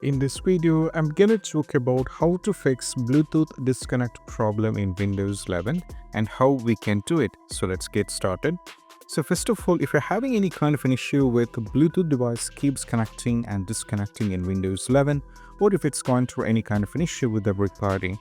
In this video, I'm gonna talk about how to fix Bluetooth disconnect problem in Windows 11 and how we can do it. So let's get started. So first of all, if you're having any kind of an issue with the Bluetooth device keeps connecting and disconnecting in Windows 11, or if it's going through any kind of an issue with the recording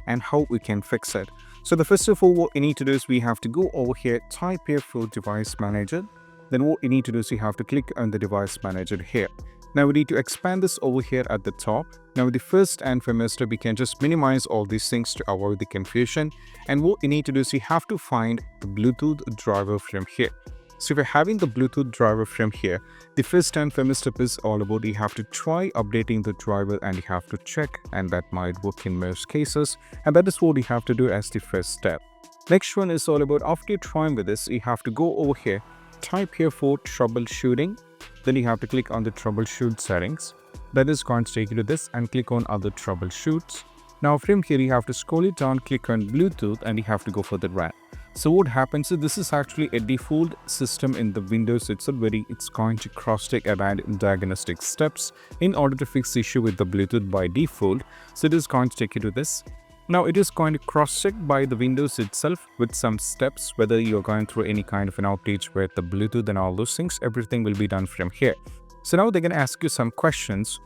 and how we can fix it. So the first of all, what you need to do is we have to go over here, type here for device manager. Then what you need to do is you have to click on the device manager here. Now we need to expand this over here at the top. Now the first and foremost step, we can just minimize all these things to avoid the confusion. And what you need to do is you have to find the Bluetooth driver from here. So if you're having the Bluetooth driver from here, the first and foremost step is all about you have to try updating the driver and you have to check, and that might work in most cases. And that is what you have to do as the first step. Next one is all about after trying with this, you have to go over here, type here for troubleshooting. Then you have to click on the troubleshoot settings. That is going to take you to this and click on other troubleshoots. Now from here you have to scroll it down, click on Bluetooth, and you have to go for the RAN. So what happens is this is actually a default system in the Windows itself where it's going to cross-check around diagnostic steps in order to fix the issue with the Bluetooth by default. So it is going to take you to this. Now it is going to cross-check by the Windows itself with some steps, whether you're going through any kind of an outage with the Bluetooth and all those things, everything will be done from here. So now they're going to ask you some questions,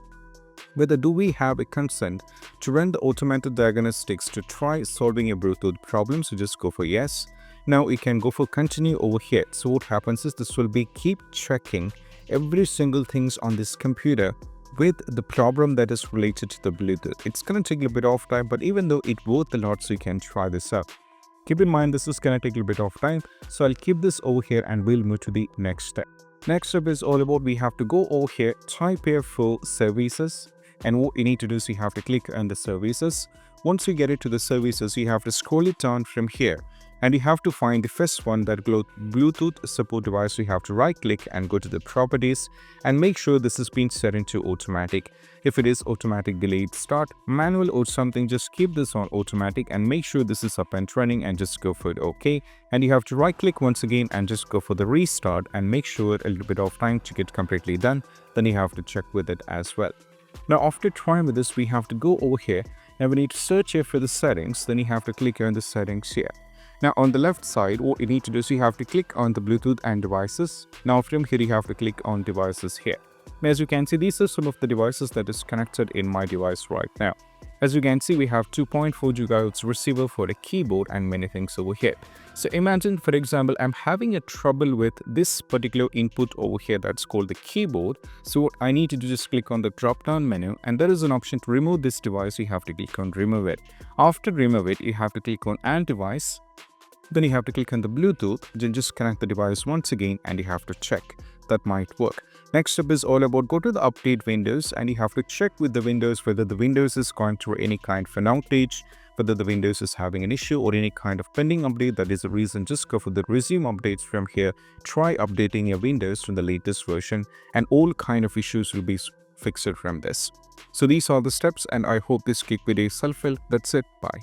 whether do we have a consent to run the automated diagnostics to try solving a Bluetooth problem. So just go for yes. Now you can go for continue over here. So what happens is this will be keep checking every single things on this computer with the problem that is related to the Bluetooth. It's going to take a bit of time, but even though it worth a lot, so you can try this out. Keep in mind this is going to take a bit of time, so I'll keep this over here and we'll move to the next step. Next step is all about we have to go over here, type here for services, and what you need to do is you have to click on the services. Once you get it to the services, you have to scroll it down from here. And you have to find the first one, that Bluetooth support device. You have to right click and go to the properties and make sure this has been set into automatic. If it is automatic delayed start, manual or something, just keep this on automatic and make sure this is up and running and just go for it. Okay. And you have to right click once again and just go for the restart and make sure a little bit of time to get completely done. Then you have to check with it as well. Now after trying with this, we have to go over here and we need to search here for the settings. Then you have to click on the settings here. Now on the left side, what you need to do is you have to click on the Bluetooth and devices. Now from here you have to click on devices here. Now, as you can see, these are some of the devices that is connected in my device right now. As you can see, we have 2.4 GHz receiver for a keyboard and many things over here. So imagine, for example, I'm having a trouble with this particular input over here that's called the keyboard. So what I need to do is just click on the drop down menu, and there is an option to remove this device. You have to click on remove it. After remove it, you have to click on add device. Then you have to click on the Bluetooth, then just connect the device once again and you have to check. That might work. Next step is all about go to the update Windows and you have to check with the Windows whether the Windows is going through any kind of an outage, whether the Windows is having an issue or any kind of pending update. That is the reason. Just go for the resume updates from here. Try updating your Windows from the latest version and all kind of issues will be fixed from this. So these are the steps and I hope this quick video is helpful. That's it. Bye.